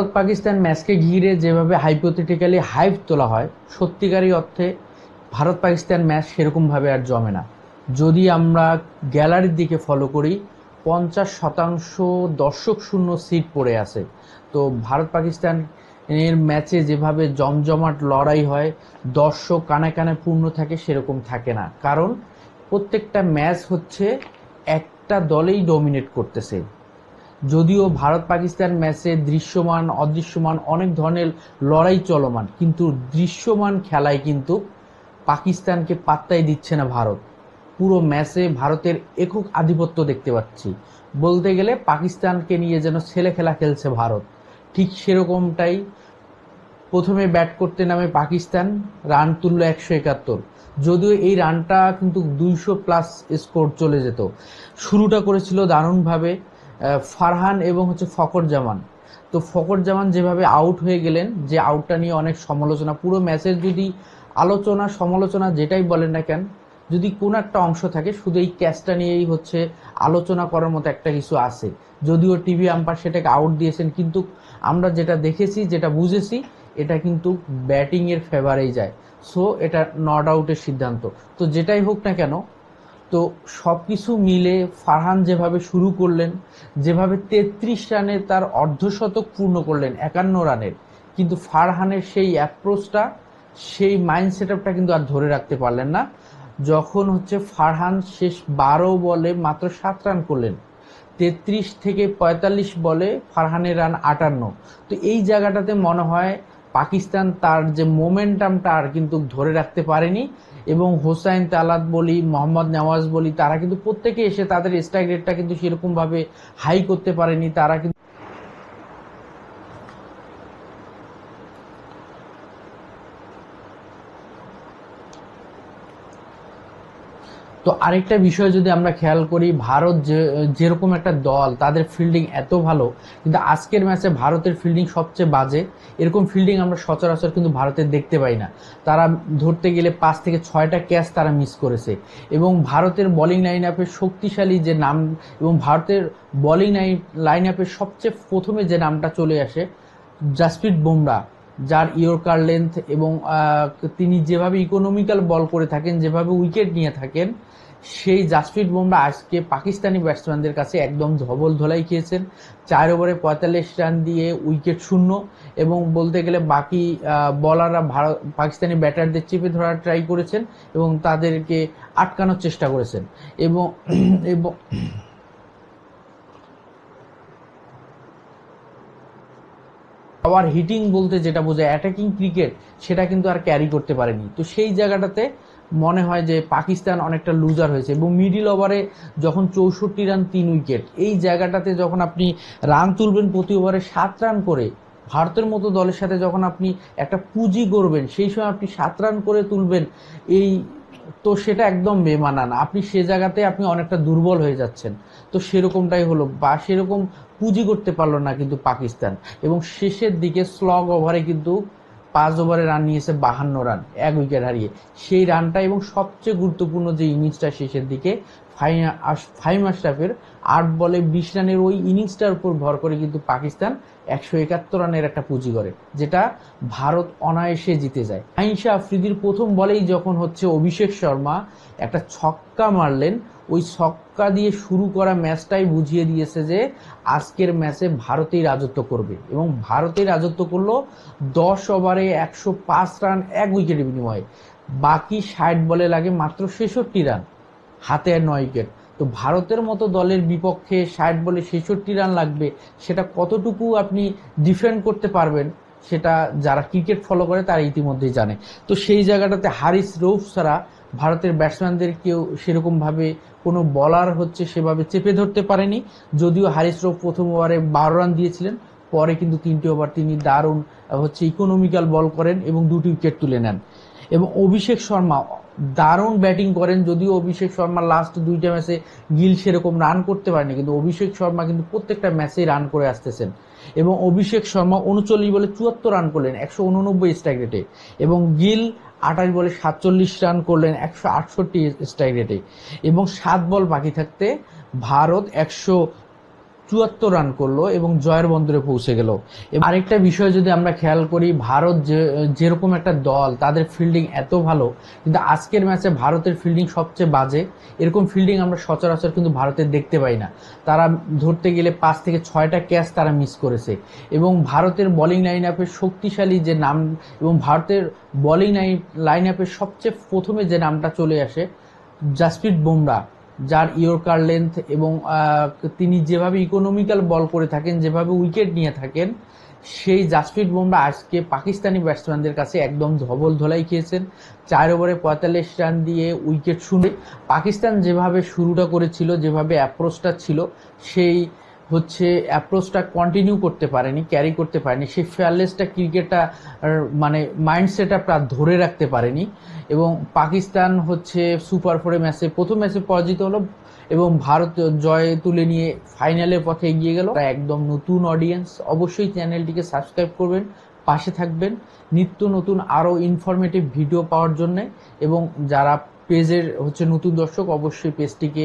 ভারত পাকিস্তান ম্যাচকে ঘিরে যেভাবে hypothetically hype তোলা হয়, সত্যিকারই অর্থে ভারত পাকিস্তান ম্যাচ সেরকমভাবে আর জমে না। যদি আমরা গ্যালারির দিকে ফলো করি, 50% দর্শক শূন্য সিট পড়ে আছে। তো ভারত পাকিস্তান এর ম্যাচে যেভাবে জমজমাট লড়াই হয়, দর্শক কানে কানে পূর্ণ থাকে, সেরকম থাকে না। কারণ প্রত্যেকটা ম্যাচ হচ্ছে একটা দলেই ডমিনেট করতেছে। যদিও ভারত পাকিস্তান ম্যাচে দৃশ্যমান অদৃশ্যমান অনেক ধরনের লড়াই চলমান, কিন্তু দৃশ্যমান খেলায় কিন্তু পাকিস্তানকে পাত্তাই দিচ্ছে না ভারত। পুরো ম্যাচে ভারতের একক আধিপত্য দেখতে পাচ্ছি। বলতে গেলে পাকিস্তানকে নিয়ে যেন ছেলে খেলা খেলছে ভারত। ঠিক সেরকমটাই প্রথমে ব্যাট করতে নামে পাকিস্তান, রান তুলল 171। যদিও এই রানটা কিন্তু 200+ স্কোর চলে যেত। শুরুটা করেছিল দারুণভাবে ফারহান এবং ফকর জামান। তো ফকর জামান যেভাবে আউট হয়ে গেলেন, যে আউটটা নিয়ে অনেক সমালোচনা, পুরো ম্যাচের যদি আলোচনা সমালোচনা যেটাই বলেন না কেন, যদি কোনো একটা অংশ থাকে, শুধু এই ক্যাচটা নিয়েই আলোচনা করার মতো একটা কিছু আছে। যদিও টিভি আম্পায়ার সেটাকে আউট দিয়েছেন, কিন্তু আমরা যেটা দেখেছি, যেটা বুঝেছি, এটা কিন্তু ব্যাটিংয়ের ফেভারেই যায়। সো এটা নট আউটের সিদ্ধান্ত। তো যেটাই হোক না কেন, তো সব কিছু মিলে ফারহান যেভাবে শুরু করলেন, যেভাবে 33 রানে তার অর্ধশতক পূর্ণ করলেন 51 রানের, কিন্তু ফারহানের সেই অ্যাপ্রোচটা, সেই মাইন্ড সেট আপটা কিন্তু আর ধরে রাখতে পারলেন না। যখন ফারহান শেষ 12 বলে মাত্র 7 রান করলেন, 33 থেকে 45 বলে ফারহানের রান 58। তো এই জায়গাটাতে মনে হয় পাকিস্তান তার যে মোমেন্টামটা আর কিন্তু ধরে রাখতে পারেনি, এবং হোসাইন তালাত বলি, মোহাম্মদ নেওয়াজ বলি, তারা কিন্তু প্রত্যেকে এসে তাদের স্ট্রাইক রেটটা কিন্তু সেরকমভাবে হাই করতে পারেনি। তারা কিন্তু তো আরেকটা বিষয় যদি আমরা খেয়াল করি, ভারত যেরকম একটা দল, তাদের ফিল্ডিং এত ভালো, কিন্তু আজকের ম্যাচে ভারতের ফিল্ডিং সবচেয়ে বাজে। এরকম ফিল্ডিং আমরা সচরাচর কিন্তু ভারতের দেখতে পাই না। তারা ধরতে গেলে 5 থেকে 6টা ক্যাচ তারা মিস করেছে। এবং ভারতের বোলিং লাইন আপের শক্তিশালী যে নাম, এবং ভারতের বোলিং লাইন আপের সবচেয়ে প্রথমে যে নামটা চলে আসে, জাসপ্রীত বুমরাহ, যার ইয়র্কার লেন্থ এবং তিনি যেভাবে ইকোনমিক্যাল বল করে থাকেন, যেভাবে উইকেট নিয়ে থাকেন, সেই জাসপ্রীত বুমরাহ আজকে পাকিস্তানি ব্যাটসম্যানদের কাছে একদম ধবল ধোলাই খেয়েছেন। 4 ওভারে 45 রান দিয়ে উইকেট শূন্য, এবং বলতে গেলে বাকি বলাররা পাকিস্তানি ব্যাটারদের চেপে ধরার ট্রাই করেছেন এবং তাদেরকে আটকানোর চেষ্টা করেছেন। এবং এবং পাওয়ার হিটিং বলতে যেটা বোঝায় অ্যাটাকিং ক্রিকেট, সেটা কিন্তু আর ক্যারি করতে পারেনি। তো সেই জায়গাটাতে মনে হয় যে পাকিস্তান অনেকটা লুজার হয়েছে। এবং মিডিল ওভারে যখন 64 রান 3 উইকেট, এই জায়গাটাতে যখন আপনি রান তুলবেন প্রতি ওভারে 7 রান করে, ভারতের মতো দলের সাথে যখন আপনি একটা পুঁজি করবেন, সেই সময় আপনি 7 রান করে তুলবেন, এই তো সেটা একদম বেমানান। আপনি সে জায়গাতে আপনি অনেকটা দুর্বল হয়ে যাচ্ছেন। তো সেরকমটাই হলো, বা সেরকম পুঁজি করতে পারলো না কিন্তু পাকিস্তান। এবং শেষের দিকে স্লগ ওভারে কিন্তু 5 ওভারে রান নিয়েছে 52 রান, 1 উইকেট হারিয়ে। সেই রানটা এবং সবচেয়ে গুরুত্বপূর্ণ যে ইনিংসটা শেষের দিকে, ফাহিম আশরাফের 8 বলে 20 রানের ওই ইনিংসটার উপর ভর করে কিন্তু পাকিস্তান 171 রানের একটা পুঁজি করে, যেটা ভারত অনায়াসে জিতে যায়। আহিংসা আফ্রিদির প্রথম বলেই যখন অভিষেক শর্মা একটা ছক্কা মারলেন, ওই ছক্কা দিয়ে শুরু করা ম্যাচটাই বুঝিয়ে দিয়েছে যে আজকের ম্যাচে ভারতেই রাজত্ব করবে। এবং ভারতেই রাজত্ব করলো 10 ওভারে 105 রান 1 উইকেটের বিনিময়ে। বাকি 60 বলে লাগে মাত্র 66 রান, হাতে 9 উইকেট। তো ভারতের মতো দলের বিপক্ষে 60 বলে 66 রান লাগবে, সেটা কতটুকু আপনি ডিফেন্ড করতে পারবেন, সেটা যারা ক্রিকেট ফলো করে তারা ইতিমধ্যেই জানে। তো সেই জায়গাটাতে হারিস রৌফ ছাড়া ভারতের ব্যাটসম্যানদের কেউ সেরকমভাবে কোনো বলার সেভাবে চেপে ধরতে পারেনি। যদিও হারিস রৌফ প্রথম ওভারে 12 রান দিয়েছিলেন, পরে কিন্তু 3টে ওভার তিনি দারুণ ইকোনমিক্যাল বল করেন এবং 2টি উইকেট তুলে নেন। এবং অভিষেক শর্মা দারুণ ব্যাটিং করেন। যদিও অভিষেক শর্মা লাস্ট 2টা ম্যাচে গিল সেরকম রান করতে পারেনি, কিন্তু অভিষেক শর্মা কিন্তু প্রত্যেকটা ম্যাচেই রান করে আসতেছেন। এবং অভিষেক শর্মা 39 বলে 74 রান করলেন 189 স্ট্রাইক রেটে, এবং গিল 28 বলে 47 রান করলেন 168 স্ট্রাইক রেটে। এবং 7 বল বাকি থাকতে ভারত 74 রান করলো এবং জয়ের বন্দরে পৌঁছে গেল। আরেকটা বিষয় যদি আমরা খেয়াল করি, ভারত যেরকম একটা দল, তাদের ফিল্ডিং এত ভালো, কিন্তু আজকের ম্যাচে ভারতের ফিল্ডিং সবচেয়ে বাজে। এরকম ফিল্ডিং আমরা সচরাচর কিন্তু ভারতের দেখতে পাই না। তারা ধরতে গেলে 5 থেকে 6টা ক্যাচ তারা মিস করেছে। এবং ভারতের বোলিং লাইন আপের শক্তিশালী যে নাম, এবং ভারতের বোলিং লাইন আপের সবচেয়ে প্রথমে যে নামটা চলে আসে, জাসপ্রীত বুমরা, যার ইয়র্কার লেন্থ এবং তিনি যেভাবে ইকোনমিক্যাল বল করে থাকেন, যেভাবে উইকেট নিয়ে থাকেন, সেই জাসপ্রীত বুমরা আজকে পাকিস্তানি ব্যাটসম্যানদের কাছে একদম ধবল ধোলাই খেয়েছেন। 4 ওভারে 45 রান দিয়ে উইকেট শুনে পাকিস্তান যেভাবে শুরুটা করেছিল, যেভাবে অ্যাপ্রোচটা ছিল, সেই অ্যাপ্রোচটা কন্টিনিউ করতে পারেনি, ক্যারি করতে পারেনি। সেই ফেয়ারলেসটা ক্রিকেটটা মানে মাইন্ডসেটটা ধরে রাখতে পারেনি। এবং পাকিস্তান সুপার 4 ম্যাচে প্রথম ম্যাচে পরাজিত হলো এবং ভারত জয় তুলে নিয়ে ফাইনালের পথে এগিয়ে গেল। একদম নতুন অডিয়েন্স, অবশ্যই চ্যানেলটিকে সাবস্ক্রাইব করবেন, পাশে থাকবেন নিত্য নতুন আরও ইনফরমেটিভ ভিডিও পাওয়ার জন্য। এবং যারা পেজের নতুন দর্শক, অবশ্যই পেজটিকে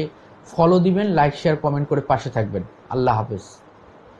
ফলো দিবেন, লাইক শেয়ার কমেন্ট করে পাশে থাকবেন। আল্লাহ হাফেজ।